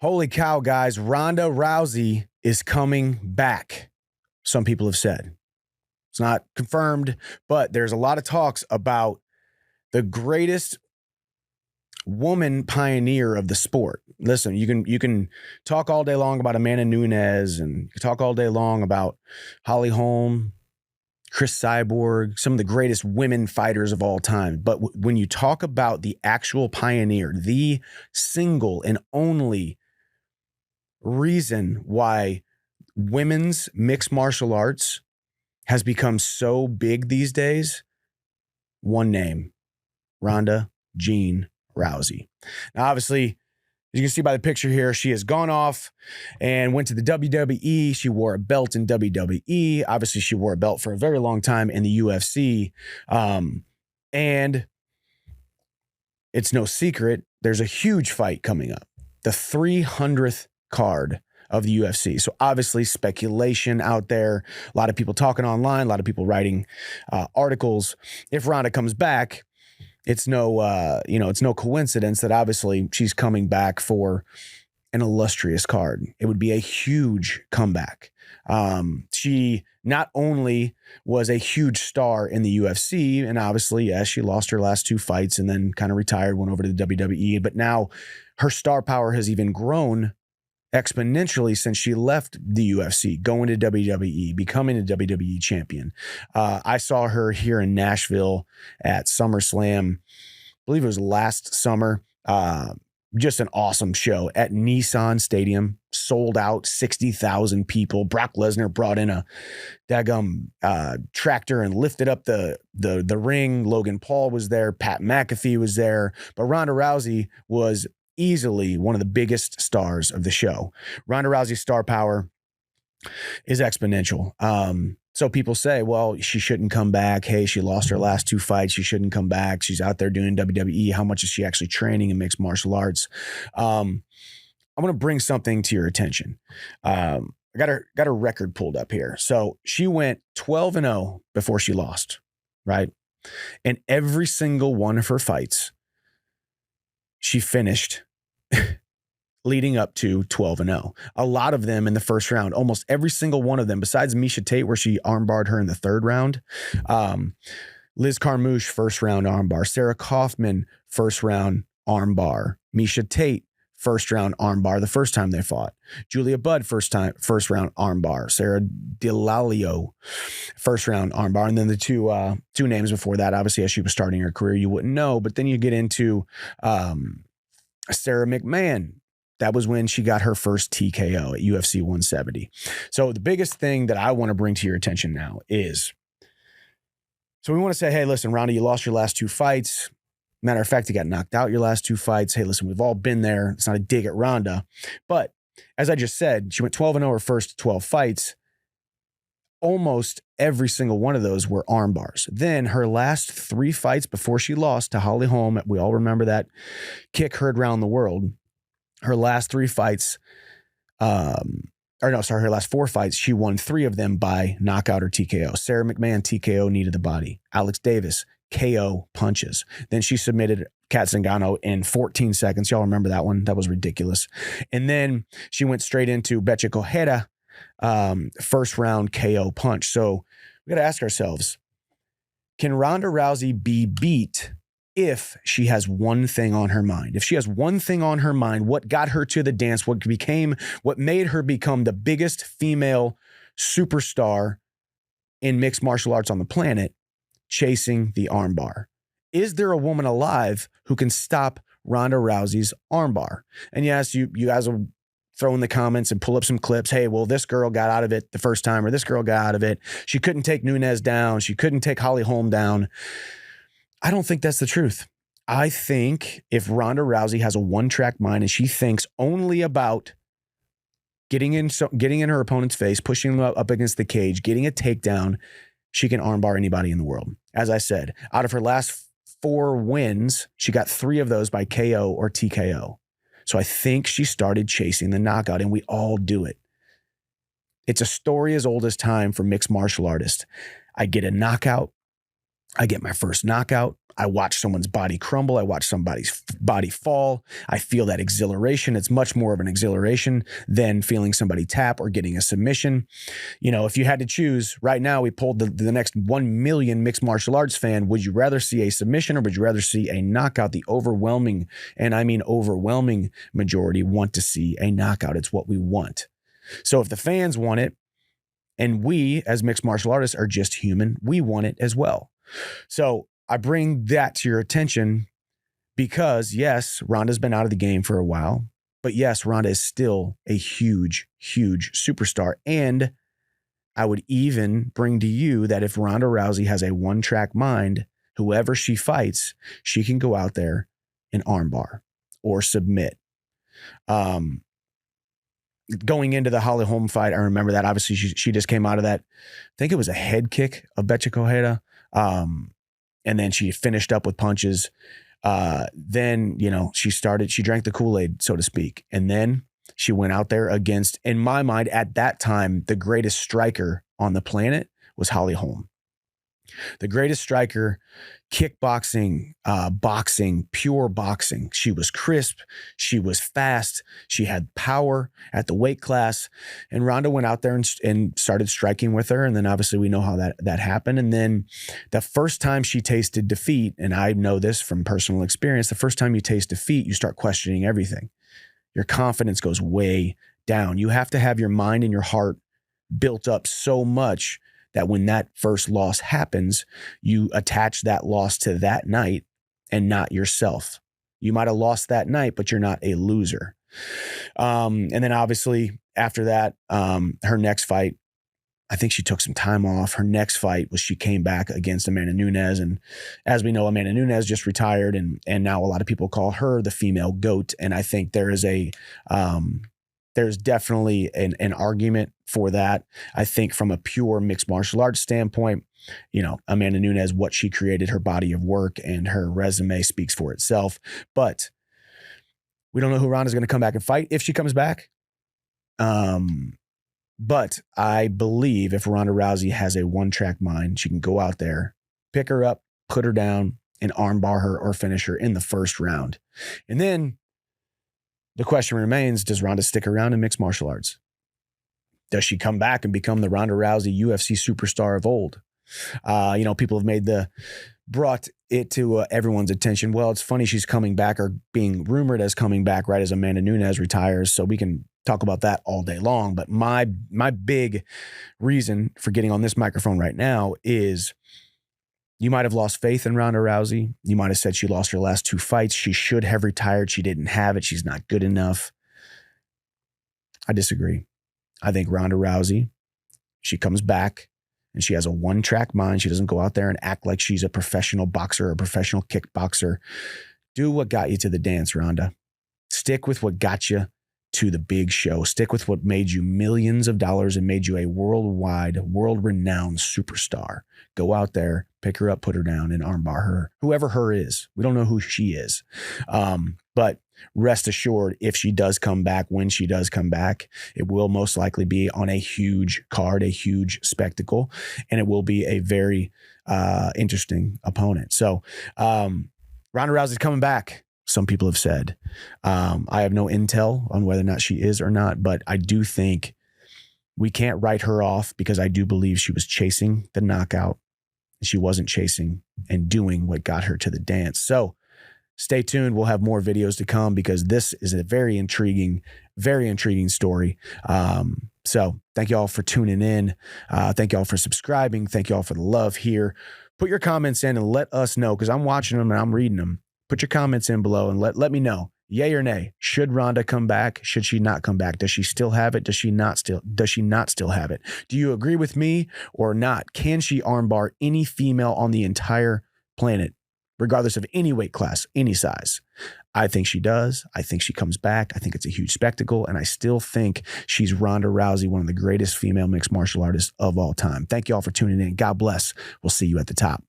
Holy cow, guys. Ronda Rousey is coming back, some people have said. It's not confirmed, but there's a lot of talks about the greatest woman pioneer of the sport. Listen, you can talk all day long about Amanda Nunes, and you can talk all day long about Holly Holm, Chris Cyborg, some of the greatest women fighters of all time. But when you talk about the actual pioneer, the single and only reason why women's mixed martial arts has become so big these days, one name, Ronda Jean Rousey. Now, obviously, as you can see by the picture here, she has gone off and went to the WWE. She wore a belt in WWE. Obviously, she wore a belt for a very long time in the UFC. And it's no secret, there's a huge fight coming up. The 300th card of the UFC. So obviously speculation out there, a lot of people talking online, a lot of people writing articles. If Ronda comes back, it's no coincidence that obviously she's coming back for an illustrious card. It would be a huge comeback. She not only was a huge star in the UFC, and obviously, yes, she lost her last two fights and then kind of retired, went over to the WWE, but now her star power has even grown exponentially since she left the UFC, going to WWE, becoming a WWE champion. I saw her here in Nashville at SummerSlam. I believe it was last summer. Just an awesome show at Nissan Stadium, sold out, 60,000 people. Brock Lesnar brought in a daggum tractor and lifted up the ring. Logan Paul was there. Pat McAfee was there. But Ronda Rousey was easily one of the biggest stars of the show. Ronda Rousey's star power is exponential. So people say, well, she shouldn't come back. Hey, she lost her last two fights. She shouldn't come back. She's out there doing WWE. How much is she actually training in mixed martial arts? I'm going to bring something to your attention. I got her record pulled up here. So she went 12-0 before she lost, right? And every single one of her fights, she finished leading up to 12-0. A lot of them in the first round, almost every single one of them, besides Miesha Tate, where she armbarred her in the third round. Liz Carmouche, first round armbar. Sarah Kaufman, first round armbar. Miesha Tate, first round armbar the first time they fought. Julia Budd, first round armbar. Sarah DeLalio, first round armbar. And then the two names before that, obviously, as she was starting her career, you wouldn't know. But then you get into Sarah McMahon. That was when she got her first TKO at UFC 170. So the biggest thing that I want to bring to your attention now is, so we want to say, hey, listen, Ronda, you lost your last two fights. Matter of fact, you got knocked out your last two fights. Hey, listen, we've all been there. It's not a dig at Ronda. But as I just said, she went 12-0 her first 12 fights. Almost every single one of those were arm bars. Then her last three fights before she lost to Holly Holm, we all remember that kick heard around the world. Her last three fights, her last four fights, she won three of them by knockout or TKO. Sarah McMahon, TKO, knee to the body. Alex Davis, KO punches. Then she submitted Kat Zingano in 14 seconds. Y'all remember that one? That was ridiculous. And then she went straight into Betcha Cojera, first round KO punch. So we got to ask ourselves, can Ronda Rousey be beat if she has one thing on her mind? If she has one thing on her mind, what got her to the dance, what made her become the biggest female superstar in mixed martial arts on the planet, chasing the armbar. Is there a woman alive who can stop Ronda Rousey's armbar? And yes, you guys will throw in the comments and pull up some clips. Hey, well, this girl got out of it the first time, or this girl got out of it. She couldn't take Nunes down. She couldn't take Holly Holm down. I don't think that's the truth. I think if Ronda Rousey has a one-track mind and she thinks only about getting in her opponent's face, pushing them up against the cage, getting a takedown, she can armbar anybody in the world. As I said, out of her last 4 wins, she got 3 of those by KO or TKO. So I think she started chasing the knockout, and we all do it. It's a story as old as time for mixed martial artists. I get a knockout. I get my first knockout. I watch someone's body crumble. I watch somebody's body fall. I feel that exhilaration. It's much more of an exhilaration than feeling somebody tap or getting a submission. You know, if you had to choose right now, we polled the next 1 million mixed martial arts fan. Would you rather see a submission or would you rather see a knockout? The overwhelming, and I mean overwhelming majority want to see a knockout. It's what we want. So if the fans want it, and we as mixed martial artists are just human, we want it as well. So I bring that to your attention because yes, Ronda's been out of the game for a while, but yes, Ronda is still a huge, huge superstar. And I would even bring to you that if Ronda Rousey has a one-track mind, whoever she fights, she can go out there and armbar or submit. Going into the Holly Holm fight, I remember that. Obviously, she just came out of that. I think it was a head kick of Betcha Koheda. And then she finished up with punches. Then, you know, she drank the Kool-Aid, so to speak. And then she went out there against, in my mind, at that time, the greatest striker on the planet was Holly Holm. The greatest striker, kickboxing, boxing, pure boxing. She was crisp. She was fast. She had power at the weight class. And Ronda went out there and started striking with her. And then obviously we know how that happened. And then the first time she tasted defeat, and I know this from personal experience, the first time you taste defeat, you start questioning everything. Your confidence goes way down. You have to have your mind and your heart built up so much that when that first loss happens, you attach that loss to that night and not yourself. You might have lost that night, but you're not a loser. And then obviously after that, her next fight, I think she took some time off. Her next fight was she came back against Amanda Nunes. And as we know, Amanda Nunes just retired and now a lot of people call her the female GOAT. And I think there is there's definitely an argument for that. I think from a pure mixed martial arts standpoint, you know, Amanda Nunes, what she created, her body of work and her resume speaks for itself. But we don't know who Ronda's going to come back and fight if she comes back. But I believe if Ronda Rousey has a one-track mind, she can go out there, pick her up, put her down, and armbar her or finish her in the first round. And then the question remains, does Ronda stick around in mixed martial arts? Does she come back and become the Ronda Rousey UFC superstar of old? You know, people have brought it to everyone's attention. Well, it's funny she's coming back or being rumored as coming back right as Amanda Nunes retires. So we can talk about that all day long. But my big reason for getting on this microphone right now is you might have lost faith in Ronda Rousey. You might have said she lost her last 2 fights. She should have retired. She didn't have it. She's not good enough. I disagree. I think Ronda Rousey, she comes back and she has a one-track mind. She doesn't go out there and act like she's a professional boxer or a professional kickboxer. Do what got you to the dance, Ronda. Stick with what got you to the big show. Stick with what made you millions of dollars and made you a worldwide, world-renowned superstar. Go out there, pick her up, put her down, and armbar her. Whoever her is. We don't know who she is. But rest assured, if she does come back, when she does come back, it will most likely be on a huge card, a huge spectacle, and it will be a very interesting opponent. So Ronda Rousey's coming back. Some people have said. I have no intel on whether or not she is or not, but I do think we can't write her off because I do believe she was chasing the knockout. She wasn't chasing and doing what got her to the dance. So stay tuned. We'll have more videos to come because this is a very intriguing story. So thank you all for tuning in. Thank you all for subscribing. Thank you all for the love here. Put your comments in and let us know because I'm watching them and I'm reading them. Put your comments in below and let me know, yay or nay. Should Ronda come back? Should she not come back? Does she still have it? Does she not still have it? Do you agree with me or not? Can she armbar any female on the entire planet, regardless of any weight class, any size? I think she does. I think she comes back. I think it's a huge spectacle. And I still think she's Ronda Rousey, one of the greatest female mixed martial artists of all time. Thank you all for tuning in. God bless. We'll see you at the top.